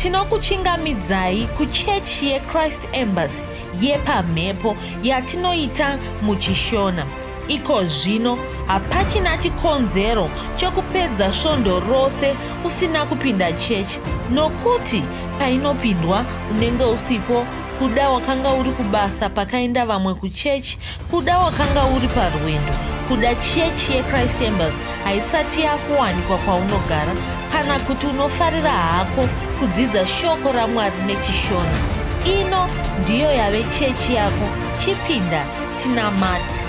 tinokuchingamidzai kuchechi yeChrist Embassy yepamhepo yatinoita muchishona. Iko zvino hapachina chikonzero chokupedza svondo rose usina kupinda chechi, nokuti painopindwa unenge usipo, kuda wakanga uri kubasa pakaenda vamwe kuchechi, kuda wakanga uri parwendo, kuda chechi yeChrist Embassy haisati yakuwanikwa kwaunogara, kana kuti unofarira hako kudzidza shoko raMwari nechishona. Ino ndiyo yave chechi yako. Chipinda tinamati.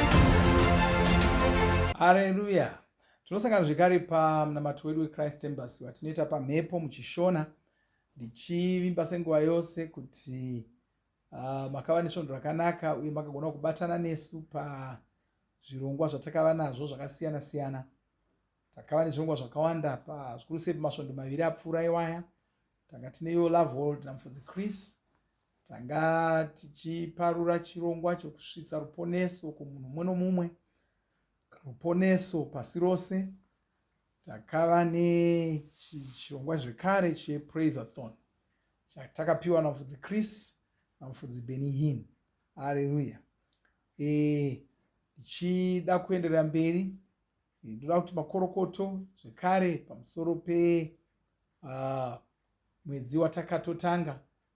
Haleluya. Tinosangana zvekare pamunamato wedu weChrist Embassy watinoita pamhepo muchishona, ndichivimba senguva yose kuti makava nesvondo rakanaka uye makagona kubatana nesu pazvirongwa zvatakava nazvo zvakasiyana siyana. Takava nezvirongwa zvakawanda zvikuru sei pamasvondo maviri apfuura iwaya. Tanga tineyo Love World naMufudzi Chris. Tanga tichiparura chirongwa chokusvitsa ruponeso kumunhu mumwe nomumwe, ruponeso pasi rose. Takava nechirongwa zvekare chePraiseathon chatakapiwa naMufudzi Chris naMufudzi Benny. Haleluya. Ndichida kuenderera mberi, ndoda kuti makorokoto zvekare pamusoro mwedzi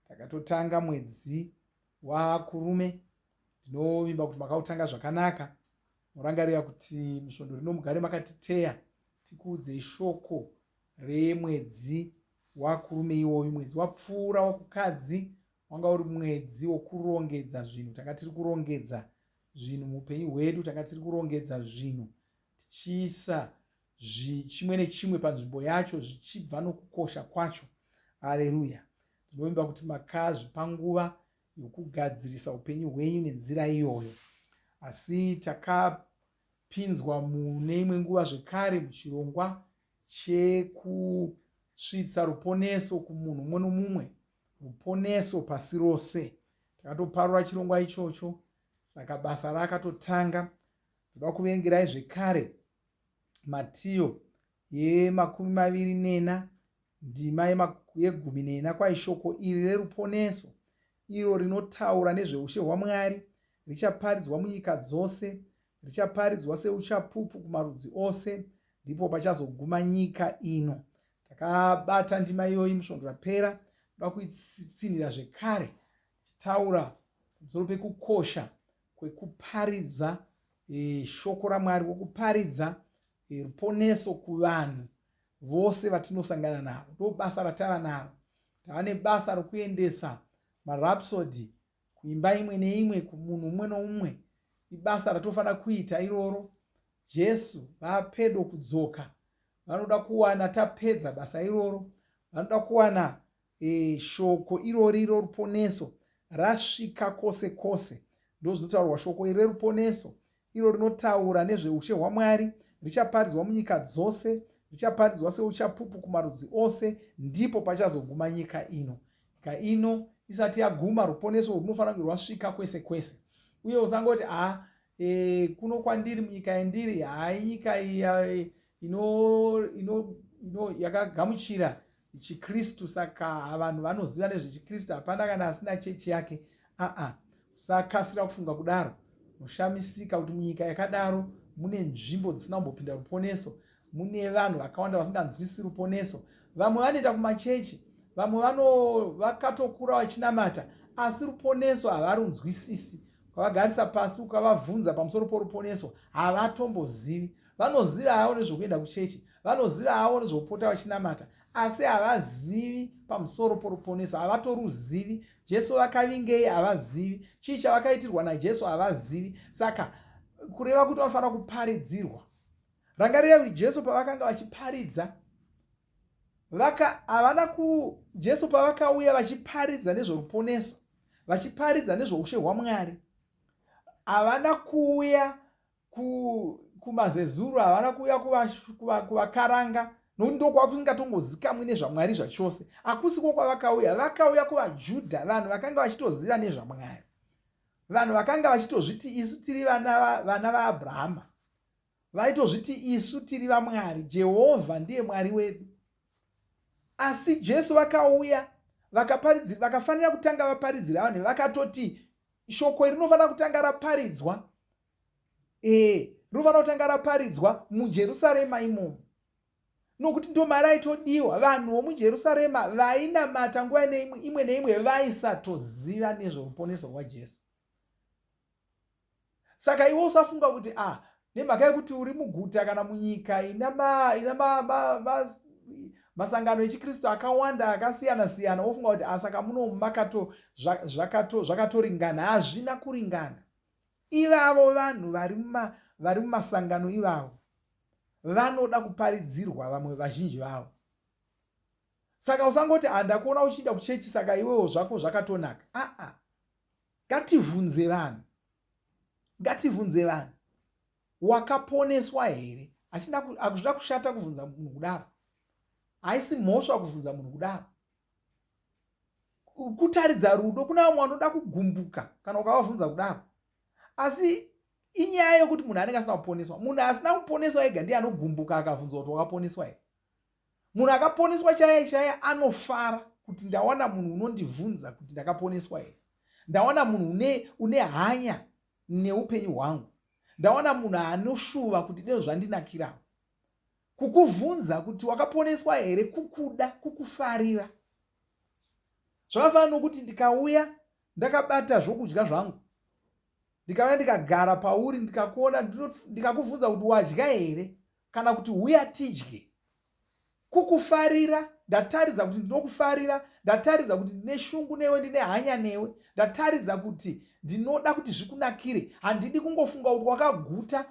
takatotanga mwedzi wakurume. Ndinovimba kuti makautanga zvakanaka. Murangarira kuti musvondo rino mugare makatiteya tikuudzei shoko remwedzi wakurume iwoyu. Mwedzi wapfuura wakukadzi wanga uri mwedzi wokurongedza zvinhu. Tanga tiri kurongedza zvinhu muupenyu hwedu, tanga tiri kurongedza zvinhu tichiisa chimwe nechimwe panzvimbo yacho zvichibva nokukosha kwacho. Haleluya. Ndinovimba kuti makazvipa nguva yokugadzirisa upenyu hwenyu nenzira iyoyo. Asi takapinzwa mune imwe nguva zvekare muchirongwa chekusvitsa ruponeso kumunhu mumwe nomumwe, ruponeso pasi rose. Takatoparura chirongwa ichocho, saka basa rakatotanga. Ndoda kuverengerai zvekare Matiyo ye24 ndima ye14 kwai shoko iri reruponeso, iro rinotaura nezveushe hwaMwari, richaparidzwa munyika dzose, richaparidzwa seuchapupu kumarudzi ose, ndipo pachazoguma nyika ino. Takabata ndima iyoyi musvondo rapera. Ndoda kuitsinhira zvekare tichitaura pamusoro pekukosha kwekuparidza shoko raMwari, kwekuparidza ruponeso kuvanhu vose vatinosangana navo. Ndo basa ratava naro. Tava nebasa rokuendesa marapsodi kuimba imwe neimwe, kumunhu umwe noumwe. Ibasa ratofanira kuita iroro. Jesu vapedo kudzoka, vanoda kuwana tapedza basa iroro. Vanoda kuwana shoko irori roruponeso rasvika kwose kwose. Ndo zvinotaurwa shoko iri reruponeso, iro rinotaura nezveushe hwaMwari, richaparidzwa munyika dzose, richaparidzwa seuchapupu kumarudzi ose, ndipo pachazoguma nyika ino. Nyika ino isati yaguma, ruponeso runofanira kunge rwasvika kwese kwese. Uye usangoti kuno kwandiri munyika yandiri nyika yakagamuchira chiKristu, saka vanhu vanoziva nezvechiKristu, hapana kana asina chechi yake. Usakasira kufunga kudaro. Unoshamisika kuti munyika yakadaro mune nzvimbo dzisina kumbopinda ruponeso, mune vanhu vakawanda vasinganzwisisi ruponeso. Vamwe vanoenda kumachechi, vamwe vakatokura vachinamata, asi ruponeso havarunzwisisi. Ukavagarisa pasi ukavabvunza pamusoro poruponeso havatombozivi. Vanoziva havo nezvokuenda kuchechi, vanoziva havo nezvokupota vachinamata, asi havazivi pamusoro poruponeso, havatoruzivi. Jesu vakavingei havazivi, chii chavakaitirwa naJesu havazivi. Saka kureva kuti vanofanira kuparidzirwa. Rangarira kuti Jesu pavakanga vachiparidza, Jesu pavakauya vachiparidza nezvoruponeso, vachiparidza nezvoushe hwaMwari, havana kuuya kumazezuru, havana kuuya kuvakaranga, nokuti ndokwakusingatongozikamwi nezvaMwari zvachose. Hakusiko kwavakauya. Vakauya kuvaJudha, vanhu vakanga vachitoziva nezvaMwari, vanhu vakanga vachitozviti isu tiri vana vaAbhurahama, vaitozviti isu tiri vaMwari, Jehovha ndiye Mwari wedu. Asi Jesu vakauya vakafanira kutanga vaparidzira vanhu vakatoti shoko iri rinofanira kutanga raparidzwa rinofanira kutanga raparidzwa mujerusarema imomo, nokuti ndo maraitodiwa. Vanhu vomujerusarema vainamata nguva imwe neimwe vaisatoziva nezveruponeso rwajesu. Saka iwe usafunga kuti nemhaka yekuti uri muguta kana munyika ina masangano echikristu akawanda akasiyana-siyana, wofunga kuti saka muno zvakatoringana. Hazvina kuringana. Ivavo vanhu vari mumasangano ivavo vanoda kuparidzirwa, vamwe vazhinji vavo. Saka usangoti ndakuona uchienda kuchechi saka iwewo zvako zvakatonaka. Ngativhunze vanhu, wakaponeswa here? Hazvina kushata kuvhunza munhu kudaro, haisi mhosva kuvhunza munhu kudaro. Kutaridza rudo. Kuna vamwe vanoda kugumbuka kana ukavabvunza kudaro, asi inyaya yokuti munhu anenge asina kuponeswa. Munhu asina kuponeswa ega ndiye anogumbuka akavhunzwa kuti wakaponeswa here. Munhu akaponeswa chaiye anofara kuti ndawana munhu unondivhunza kuti ndakaponeswa here. Ndawana munhu une hanya neupenyu hwangu. Ndawana munhu anoshuva kuti ndizvo zvandinakirawo. Kukuvhunza kuti wakaponeswa here kukuda, kukufarira. Zvakafanana nokuti ndikauya ndakabata zvokudya zvangu, ndikauya ndikagara pauri ndikakuona, ndikakuvhunza kuti wadya here kana kuti uya tidye. Kukufarira. Ndataridza kuti ndinokufarira, ndataridza kuti ndine shungu newe, ndine hanya newe, ndataridza kuti ndinoda kuti zvikunakire. Handidi kungofunga kuti wakaguta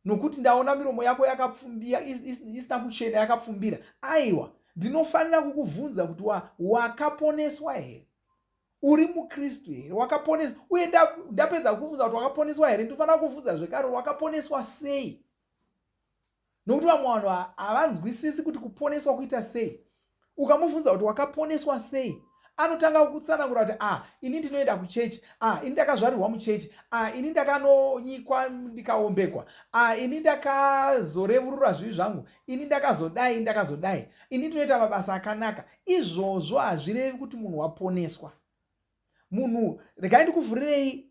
nokuti ndaona miromo yako yakapfumbira isina kuchena yakapfumbira. Aiwa, ndinofanira kukuvhunza kuti wakaponeswa here? Uri mukristu here? Wakaponeswa? Uye ndapedza kukuvhunza kuti wakaponeswa here, ndinofanira kukuvhunza zvekare wakaponeswa sei? Nokuti vamwe vanhu havanzwisisi kuti kuponeswa kuita sei. Ukamubvunza kuti wakaponeswa sei, anotanga kukutsanangura kuti ini ndinoenda kuchechi, ini ndakazvarirwa muchechi, ini ndakanonyikwa ndikaombekwa, ini ndakazorevurura zvivi zvangu, ini ndakazodai, ini ndinoita mabasa akanaka. Izvozvo hazvirevi kuti munhu waponeswa. Munhu, regai ndikuvhurirei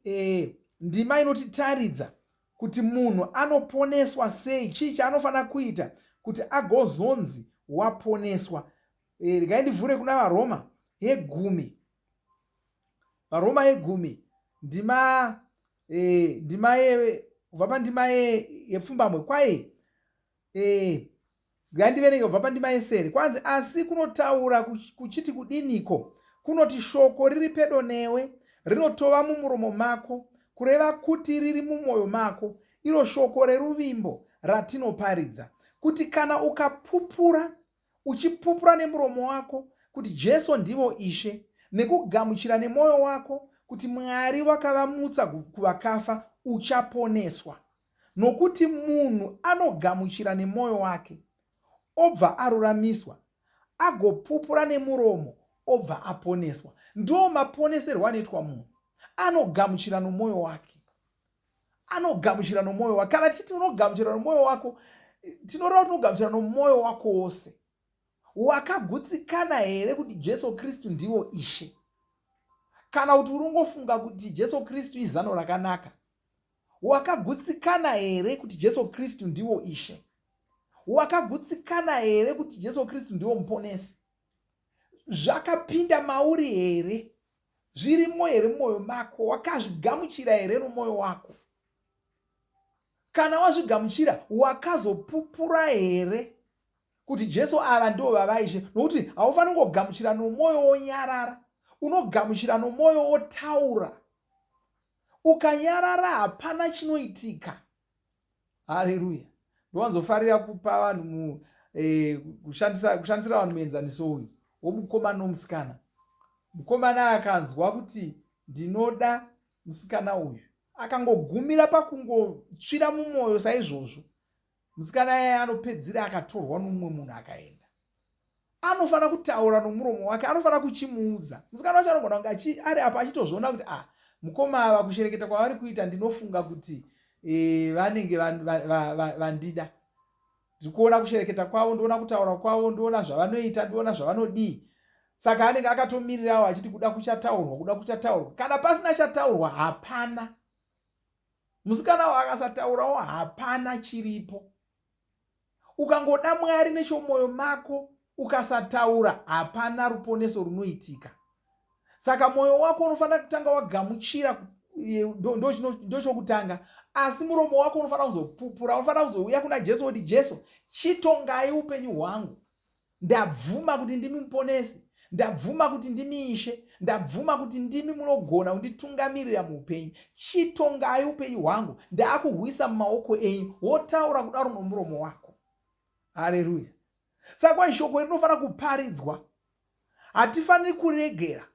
ndima inotitaridza kuti munhu anoponeswa sei, chii chaanofanira kuita kuti agozonzi waponeswa. Regai ndivhure kuna Varoma ye10. Varoma ye10 kubva pandima yepfumbamwe kwaye ngandiverenge kubva pandima yesere. Kwanzi asi kunotaura kuchiti kudiniko? Kunoti shoko riri pedo newe, rinotova mumuromo mako, kureva kuti riri mumwoyo mako, iro shoko reruvimbo ratinoparidza, kuti kana ukapupura, uchipupura nemuromo wako kuti Jesu ndivo Ishe, nekugamuchira nemwoyo wako kuti Mwari wakavamutsa kuvakafa, uchaponeswa. Nokuti munhu anogamuchira nemwoyo wake, obva aruramiswa, agopupura nemuromo, obva aponeswa. Ndo maponeserwo anoitwa munhu. Anogamuchira nomwoyo wake. Anogamuchira nomwoyo wake. Kana titi unogamuchira nomwoyo wako, tinoreva kuti unogamuchira nomwoyo wako wose. Wakagutsikana here kuti Jesu Kristu ndiwo Ishe? Kana kuti urongofunga kuti Jesu Kristu izano rakanaka? Wakagutsikana here kuti Jesu Kristu ndiwo Ishe? Wakagutsikana here kuti Jesu Kristu ndiwo muponesi? Zvakapinda mauri here? Zvirimo here mumwoyo mako? Wakazvigamuchira here nomwoyo wako? Kana wazvigamuchira, wakazopupura here kuti Jesu ava ndo vavaishe? Nokuti haufaniri kungogamuchira nomwoyo wonyarara, unogamuchira nomwoyo wotaura. Ukanyarara hapana chinoitika. Haleluya. Ndowanzofarira kupa vanhu kushandisira vanhu muenzaniso uyu womukomana nomusikana. Mukomana akanzwa kuti ndinoda musikana uyu, akangogumira pakungotsvira mumwoyo saizvozvo, musikana yaya anopedzira akatorwa nomumwe munhu akaenda. Anofanira kutaura nomuromo wake, anofanira kuchimuudza. Musikana wacho anogona kunge ari apa achitozviona kuti mukoma ava kushereketa kwavari kuita, ndinofunga kuti vanenge vandida. Ndikuona kushereketa kwavo, ndoona kutaura kwavo, ndoona zvavanoita, ndoona zvavanodii. Saka anenge akatomirirawo achiti kuda kuchataurwa. Kana pasina chataurwa hapana. Musikana akasataurawo hapana chiripo. Ukangoda Mwari nechomwoyo mako ukasataura hapana ruponeso runoitika. Saka mwoyo wako unofanira kutanga wagamuchira, ndochokutanga. Asi muromo wako unofanira kuzopupura, unofanira kuzouya kuna Jesu kuti Jesu, chitongai upenyu hwangu. Ndabvuma kuti ndimi muponesi, ndabvuma kuti ndimi Ishe, ndabvuma kuti ndimi munogona kunditungamirira muupenyu. Chitongai upenyu hwangu, ndaakuhwisa mumaoko enyu. Wotaura kudaro nomuromo wako. Haleluya. Saka ishoko rinofanira kuparidzwa. Hatifaniri kuregera.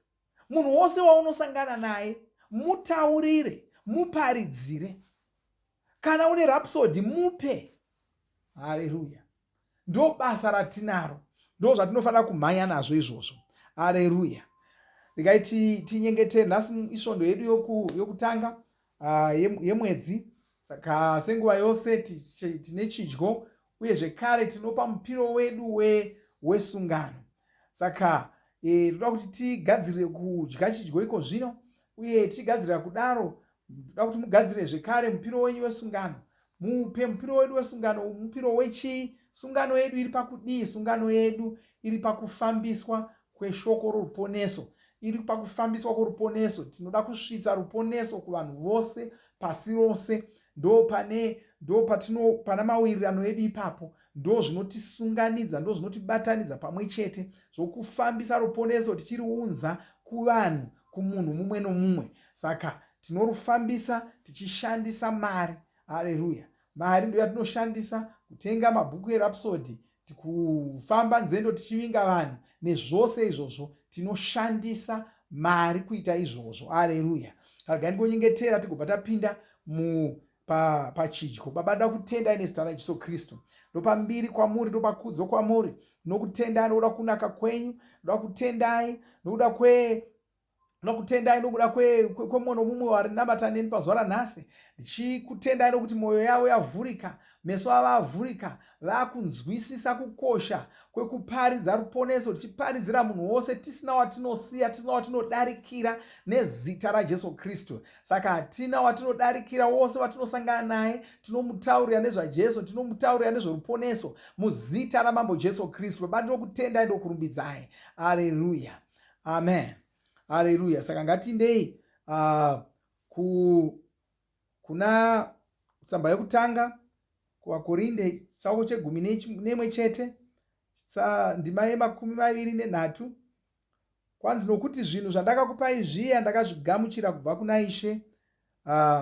Munhu wose waunosangana naye mutaurire, muparidzire. Kana une rhapsody mupe. Haleluya. Ndo basa ratinaro. Ndo zvatinofanira kumhanya nazvo izvozvo. Haleluya. Regai tinyengetere nhasi isvondo yedu yokutanga yemwedzi. Saka senguva yose tine chidyo, uye zvekare tinopa mupiro wedu wesungano. Saka toda kuti tigadzirire kudya chidyo iko zvino, uye tigadzirira kudaro toda kuti mugadzire zvekare mupiro wenyu wesungano. Mupe mupiro wedu wesungano. Mupiro wechi? Sungano yedu iri pakudii? Sungano yedu iri pakufambiswa kweshoko roruponeso. Iri pakufambiswa kworuponeso. Tinoda kusvitsa ruponeso kuvanhu vose pasi rose. Pana mawirirano edu ipapo. Ndo zvinotisunganidza, ndo zvinotibatanidza pamwe chete, zvokufambisa ruponeso tichiriunza kuvanhu, kumunhu mumwe nomumwe. Saka tinorufambisa tichishandisa mari. Haleluya. Mari ndiyo yatinoshandisa kutenga mabhuku erhapsody, kufamba nzendo tichivinga vanhu, nezvose izvozvo tinoshandisa mari kuita izvozvo. Haleluya. Regai ndingonyengetera tigobva tapinda pachidyo. Baba, ndoda kutendai nezita raJesu Kristu. Ndopa mbiri kwamuri, ndopa kudzo kwamuri. Nokutendai nokuda kunaka kwenyu. Ndoda kutendai nokuda kwemumwe nomumwe warinamata neni pazuva ranhasi. Ndichikutendai nokuti mwoyo yavo yavhurika, meso avo avhurika, vakunzwisisa kukosha kwekuparidza ruponeso, tichiparidzira munhu wose tisina watinosiya, tisina watinodarikira nezita raJesu Kristu. Saka hatina watinodarikira. Wose watinosangana naye tinomutaurira nezvaJesu, tinomutaurira nezveruponeso muzita ramambo Jesu Kristu. Baba, ndinokutendai ndokurumbidzai. Haleluya. Amen. Haleluya. Saka ngatindei kuna tsamba yokutanga kuvakorinde chitsauko che10 chete, ndima ye23. Kwanzi nokuti zvinhu zvandakakupai zviya ndakazvigamuchira kubva kuna Ishe,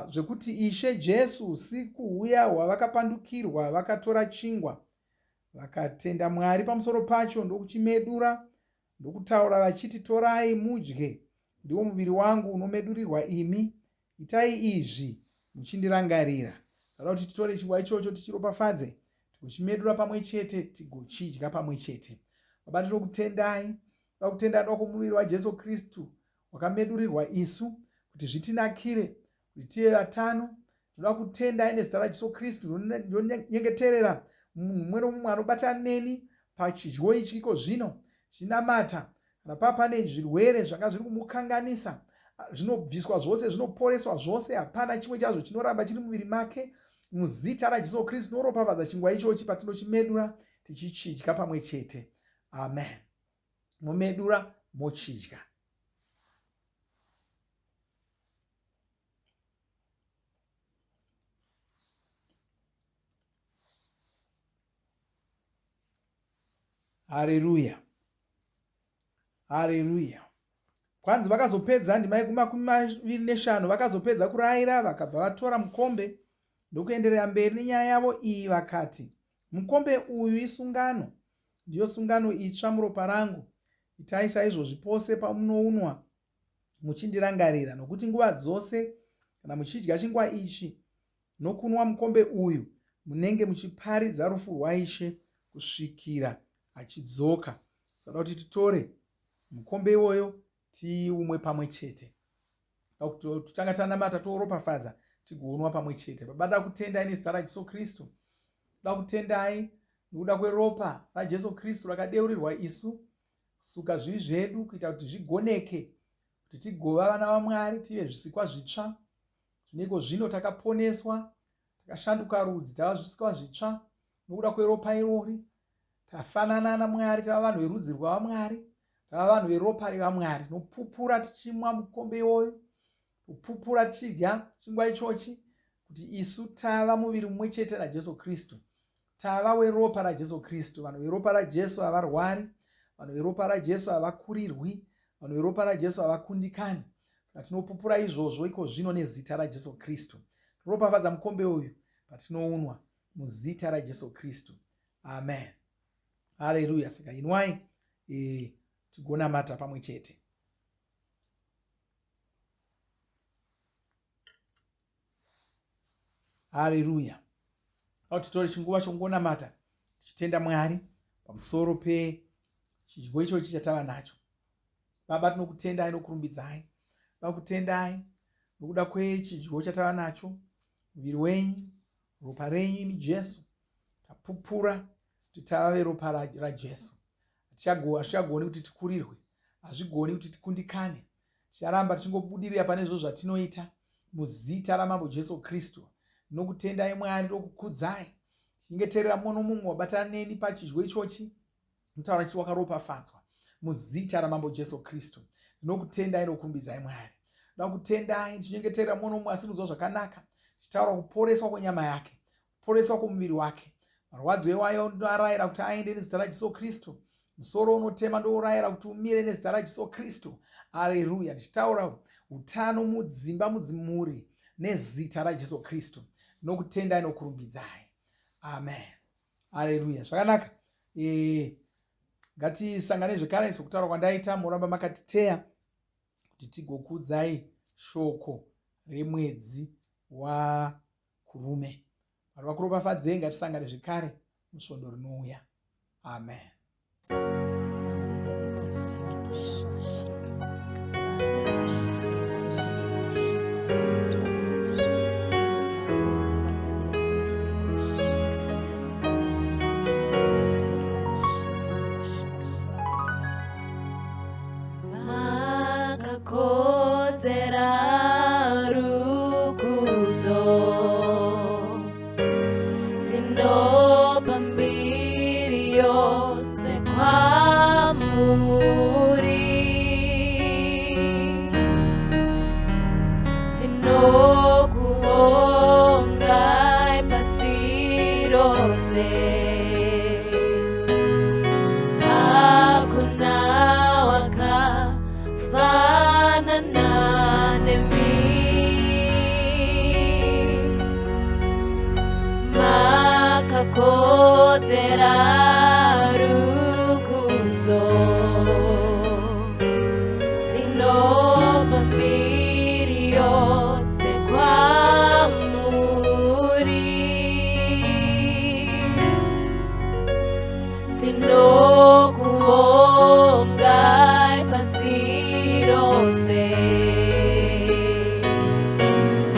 zvekuti Ishe Jesu usiku huya hwavakapandukirwa vakatora chingwa, vakatenda Mwari pamusoro pacho, ndokuchimedura, ndokutaura vachiti, torai mudye, ndiwo muviri wangu unomedurirwa imi, itai izvi muchindirangarira. Saka kuti titore chingwa ichocho tichiropafadze, tigochimedura pamwe chete, tigochidya pamwe chete. Baba, tinokutendai, ndoda kumuviri waJesu Kristu wakamedurirwa isu kuti zvitinakire, kuti tive vatano. Ndoda kutendai nezita raJesu Kristu. Ndonyengeterera mumwe nomumwe anobatana neni pachidyo ichi iko zvino, chinamata. Kana pane zvirwere zvanga zviri kumukanganisa, zvinobviswa zvose, zvinoporeswa zvose, hapana chimwe chazvo chinoramba chiri muviri make. Muzita raJesu Kristu noropafadza chingwa ichochi patinochimedura tichichidya pamwe chete. Amen. Momedura mochidya. Haleluya. Haleluya. Kwanzi vakazopedza ndima ye25 vakazopedza kurayira, vakabva vatora mukombe ndokuenderera mberi nenyaya yavo iyi, vakati, mukombe uyu isungano, ndiyo sungano itsva muropa rangu. Itai saizvozvi pose pamunounwa muchindirangarira. Nokuti nguva dzose kana muchidya chingwa ichi nokunwa mukombe uyu, munenge muchiparidza rufu rwaIshe kusvikira achidzoka. Saka kuti titore mukombe iwoyo tiumwe pamwe chete. Tutanga tanamata toropafadza tigounwa pamwe chete. Baba, ndoda kutendai nezita raJesu Kristu. Ndoda kutendai nokuda kweropa raJesu Kristu rakadeurirwa isu. kusuka zvivi zvedu kuita kuti zvigoneke, kuti tigova vana vaMwari, tive zvisikwa zvitsva. Zviniko zvino takaponeswa, takashanduka rudzi, tava zvisikwa zvitsva nokuda kweropa irori. Tafanana naMwari, tava vanhu verudzi rwavaMwari, tava vanhu veropa revaMwari. Tinopupura tichimwa mukombe iwoyu, kupupura tichidya chingwa ichochi, kuti isu tava muviri mumwe chete naJesu Kristu, tava weropa raJesu Kristu. Vanhu veropa raJesu havarwari, vanhu veropa raJesu havakurirwi, vanhu veropa raJesu havakundikani. Saka tinopupura izvozvo iko zvino nezita raJesu Kristu. Tinoropafadza mukombe uyu patinounwa muzita raJesu Kristu. Amen. Haleluya. Saka inwai tigonamata pamwe chete. Haleluya. Titore chinguva chokungonamata tichitenda Mwari pamusoro pechidyo ichochi chatava nacho. Baba, tinokutendai nokurumbidzai. Tinokutendai nokuda kwechidyo chatava nacho, muviri wenyu, ropa renyu imi Jesu. Tapupura kuti tava veropa raJesu. Hatichagoni kuti tikurirwe, hazvigoni kuti tikundikane. Ticharamba tichingobudirira pane izvo zvatinoita muzita ramambo Jesu Kristu. Nokutendai Mwari, nokukudzai. Chingeterera mumwe nomumwe wabatana neni pachidyo ichochi, mutaura kuti wakaropafadzwa muzita ramambo Jesu Kristu. Nokutendai nokurumbidzai Mwari. Nokutendai tichingeterera mumwe nomumwe asinzwa zvakanaka, tichitaura kuporeswa kwenyama yake, kuporeswa kwomuviri wake. Marwadzo ewayo ndoarayira kuti aende nezita raJesu Kristu. Musoro unotema ndourayira kuti umire nezita raJesu Kristu. Haleluya. Tichitaura utano mudzimba, mudzimuri nezita raJesu Kristu. Nokutendai nokurumbidzai. Amen. Haleluya. Zvakanaka. Ngatisangane zvekare sokutaura kwandaita, muramba makatiteya kuti tigokudzai shoko remwedzi wakurume. Vanhu vakuropafadzei, ngatisangane zvekare musvondo rinouya. Amen.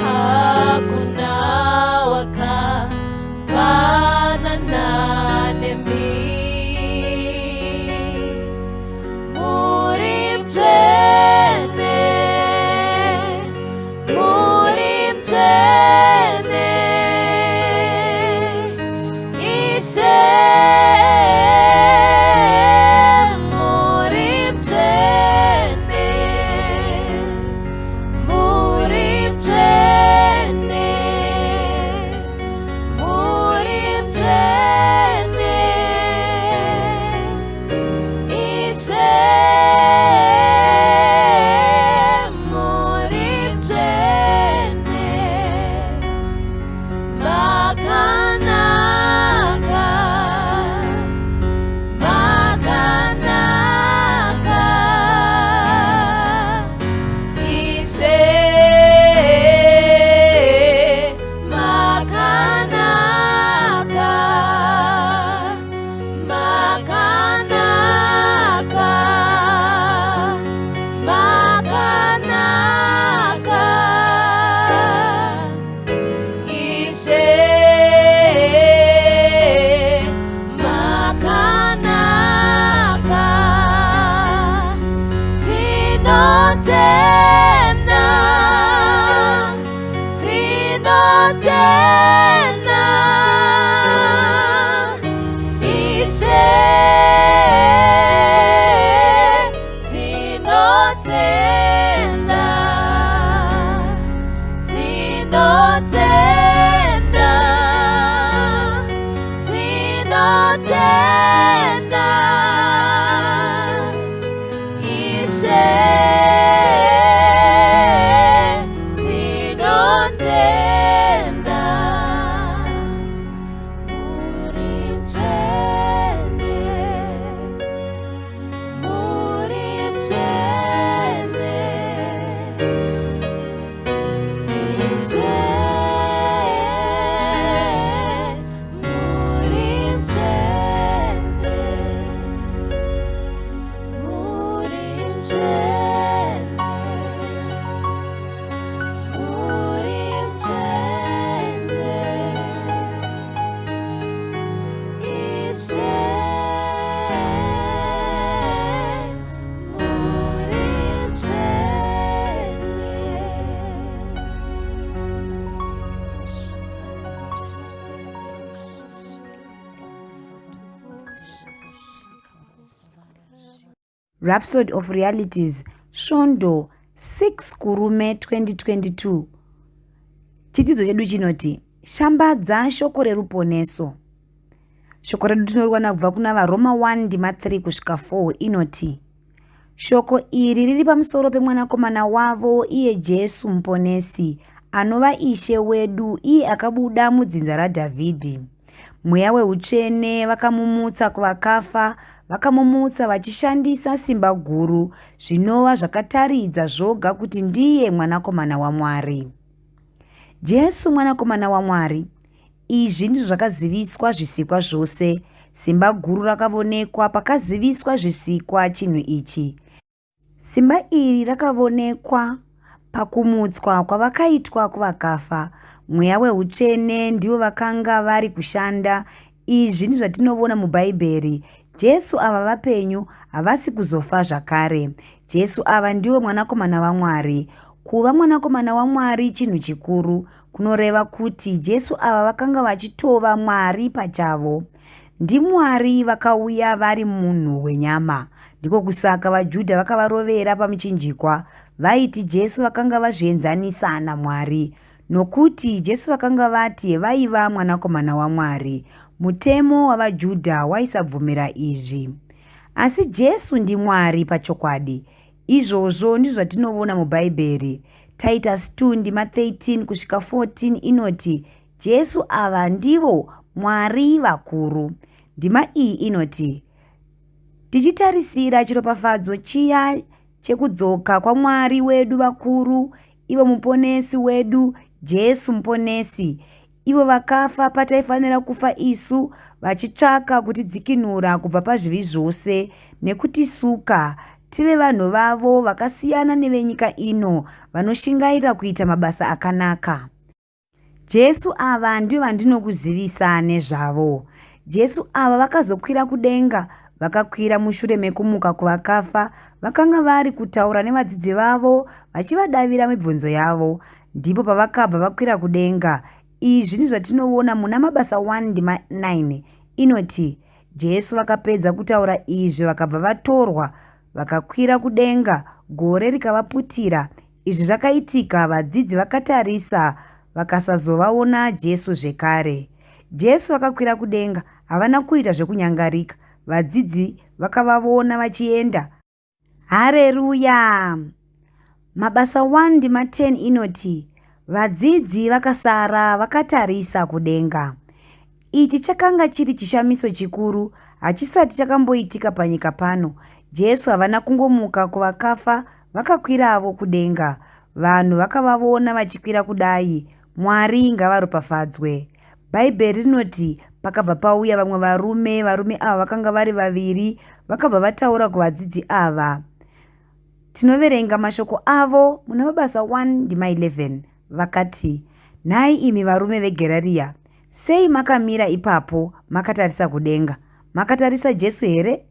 Hakuna wakafanana nami. Rhapsody of Realities, Svondo 6 Kurume 2022. Chidzidzo chedu chinoti shambadza shoko reruponeso. Shoko redu tinoriwana kubva kuna vaRoma 1:3 kusvika 4 inoti, shoko iri riri pamusoro pemwanakomana wavo iye Jesu muponesi, anova Ishe wedu, iye akabuda mudzinza raDhavhidhi. Mweya weutsvene vakamumutsa kuvakafa, vakamumutsa vachishandisa simba guru, zvinova zvakataridza zvoga kuti ndiye mwanakomana waMwari. Jesu mwanakomana waMwari, izvi ndizvo zvakaziviswa zvisikwa zvose. Simba guru rakavonekwa pakaziviswa zvisikwa chinhu ichi. Simba iri rakavonekwa pakumutswa kwavakaitwa kuvakafa. Mweya weutsvene ndivo vakanga vari kushanda. Izvi ndizvo zvatinoona mubhaibheri. Jesu ava vapenyu, havasi kuzofa zvakare. Jesu ava ndiwo mwanakomana waMwari. Kuva mwanakomana waMwari chinhu chikuru, kunoreva kuti Jesu ava vakanga vachitova Mwari pachavo. NdiMwari vakauya vari munhu wenyama. Ndiko kusaka vaJudha vakavarovera pamuchinjikwa. Vaiti Jesu vakanga vazvienzanisa naMwari, nokuti Jesu vakanga vati vaiva mwanakomana waMwari. Mutemo wavaJudha waisabvumira izvi. Asi Jesu ndiMwari pachokwadi. Izvozvo ndizvo zvatinoona mubhaibheri. Titus 2:13 kusvika 14 inoti, Jesu ava ndivo Mwari vakuru. Ndima iyi inoti, tichitarisira chiropafadzo chiya chekudzoka kwaMwari wedu vakuru, ivo muponesi wedu, Jesu muponesi, ivo vakafa pataifanira kufa isu, vachitsvaka kutidzikinura kubva pazvivi zvose nekutisuka tive vanhu vavo vakasiyana nevenyika ino, vanoshingaira kuita mabasa akanaka. Jesu ava ndivo vandinokuzivisa nezvavo. Jesu ava vakazokwira kudenga, vakakwira mushure mekumuka kuvakafa. Vakanga vari kutaura nevadzidzi vavo, vachivadavira mibvunzo yavo. Ndipo pavakabva vakwira kudenga. Izvi ndizvo zvatinoona muna Mabasa 1:9 inoti, Jesu vakapedza kutaura izvi vakabva vatorwa, vakakwira kudenga, gore rikavaputira. Izvi zvakaitika, vadzidzi vakatarisa vakasazovaona Jesu zvekare. Jesu vakakwira kudenga, havana kuita zvekunyangarika. Vadzidzi vakavavona vachienda. Hareruya! Mabasa 1:10 inoti, vadzidzi vakasara vakatarisa kudenga. Ichi chakanga chiri chishamiso chikuru, hachisati chakamboitika panyika pano. Jesu havana kungomuka kuvakafa, vakakwiravo kudenga. Vanhu vakavavona vachikwira kudai. Mwari ngavaropafadzwe. Bhaibheri rinoti pakabva pauya vamwe varume ava vakanga vari vaviri, vakabva vataura kuvadzidzi ava. Tinoverenga mashoko avo muna Mabasa 1:11. Vakati, nhai imi varume veGerariya, sei makamira ipapo makatarisa kudenga? Makatarisa Jesu here?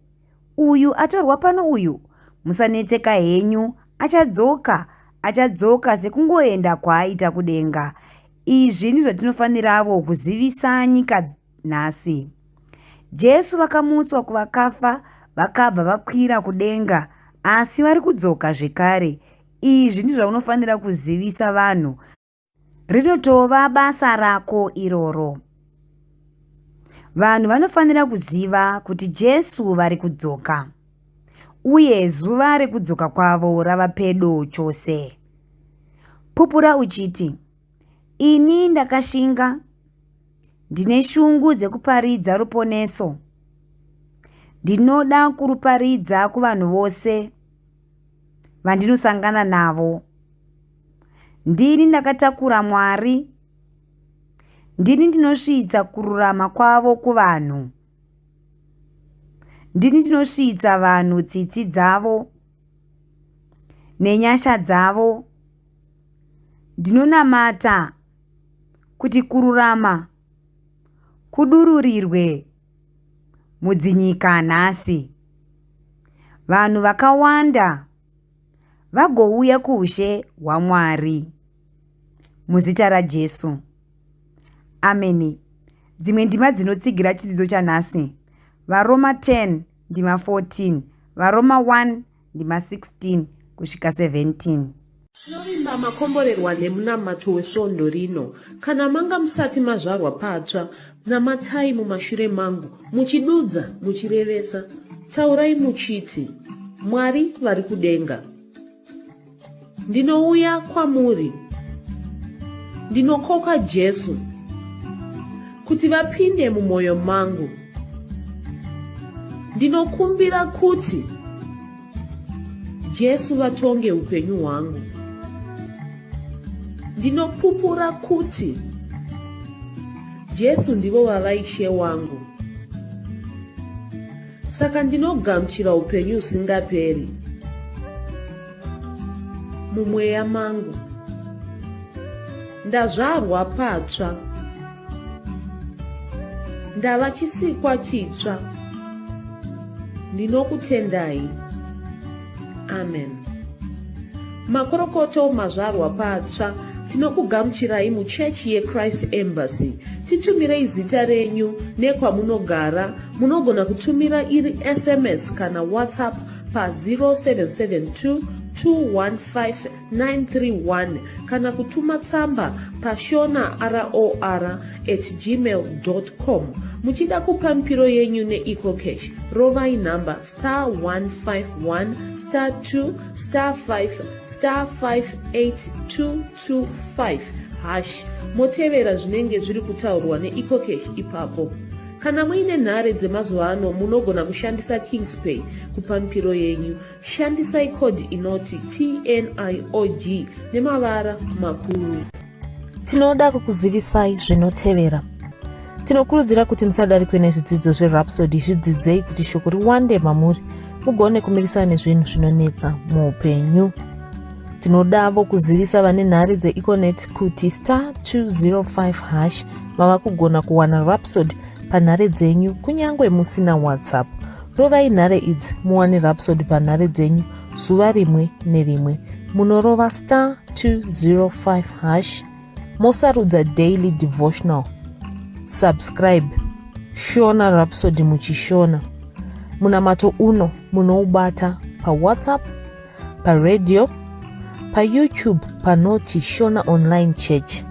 Uyu atorwa pano uyu. Musanetseka henyu, achadzoka sekungoenda kwaaita kudenga. Izvi ndizvo tinofaniravo kuzivisa nyika nhasi. Jesu vakamutswa kuvakafa, vakabva vakwira kudenga, asi vari kudzoka zvekare. Izvi ndizvo zvaunofanira kuzivisa vanhu. Rinotova basa rako iroro. Vanhu vanofanira kuziva kuti Jesu vari kudzoka, uye zuva rekudzoka kwavo rava pedo chose. Pupura uchiti, ini ndakashinga, ndine shungu dzekuparidza ruponeso. Ndinoda kuruparidza kuvanhu vose vandinosangana navo. Ndini ndakatakura Mwari. Ndini ndinosvitsa kururama kwavo kuvanhu. Ndini ndinosvitsa vanhu tsitsi dzavo. nenyasha dzavo. Ndinonamata kuti kururama kudururirwe mudzinyika nhasi. Vanhu vakawanda vagouya kuushe hwaMwari. Muzita raJesu. Ameni. Dzimwe ndima dzinotsigira chidzidzo chanhasi. Varoma 10 ndima 14, Varoma 1 ndima 16 kusvika 17. Tinovimba makomborerwa nemunamato wesvondo rino. Kana manga musati mazvarwa patsva, namatai mumashure mangu, muchidudza, muchirevesa. Taurai muchiti, Mwari vari kudenga, ndinouya kwamuri, ndinokoka Jesu kuti vapinde mumwoyo mangu. Ndinokumbira kuti Jesu vatonge upenyu hwangu. Ndinopupura kuti Jesu ndivo vavaishe wangu. Saka ndinogamuchira upenyu usingaperi mumweya mangu. Ndazvarwa patsva, ndava chisikwa chitsva. Ndinokutendai. Amen. Makorokoto mazvarwa patsva, tinokugamuchirai muchechi yeChrist Embassy. Titumirei zita renyu nekwamunogara. Munogona kutumira iri SMS kana WhatsApp pa 0772 215 kana kutuma tsamba pa shona@gmail.com. Muchida kupa mpiro yenyu neEcocash, rovai namba *151*2*5*58222 motevera zvinenge zviri kutaurwa neEcocash ipapo. Kana muine nhare dzemazuva ano, munogona kushandisa KingsPay kupa mpiro yenyu. Shandisai kodi inoti TNIOG nemavara makuru. Tinoda kukuzivisai zvinotevera. Tinokurudzira kuti musadarikwe nezvidzidzo zveRhapsody. Zvidzidzei kuti shoko riwande mamuri, mugone kumirisana nezvinhu zvinonetsa muupenyu. Tinodavo kuzivisa vane nhare dzeEconet kuti *205# mava kugona kuwana Rhapsody panhare dzenyu kunyangwe musina WhatsApp. Rovai nhare idzi muwane Rhapsody panhare dzenyu zuva rimwe nerimwe. Munorova *205#, mosarudza daily devotional. Subscribe Shona Rhapsody muchishona. Munamato uno munoubata pa WhatsApp, pa radio, pa YouTube panoti Shona Online Church,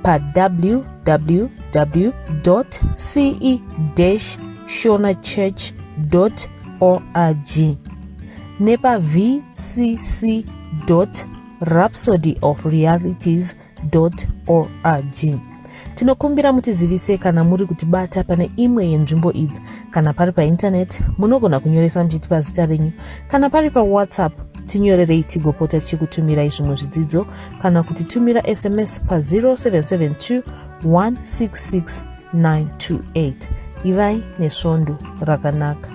pa www.ce-shonachurch.org, nepa vcc.rhapsodyofrealities.org. Tinokumbira mutizivise kana muri kutibata pane imwe yenzvimbo idzi. Kana pari painternet, munogona kunyoresa muchitipa zita renyu. Kana pari pa WhatsApp, tinyorerei tigopota tichikutumirai zvimwe zvidzidzo, kana kutitumira SMS pa 0772 166 928. Ivai nesvondo rakanaka.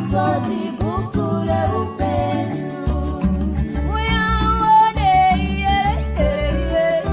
So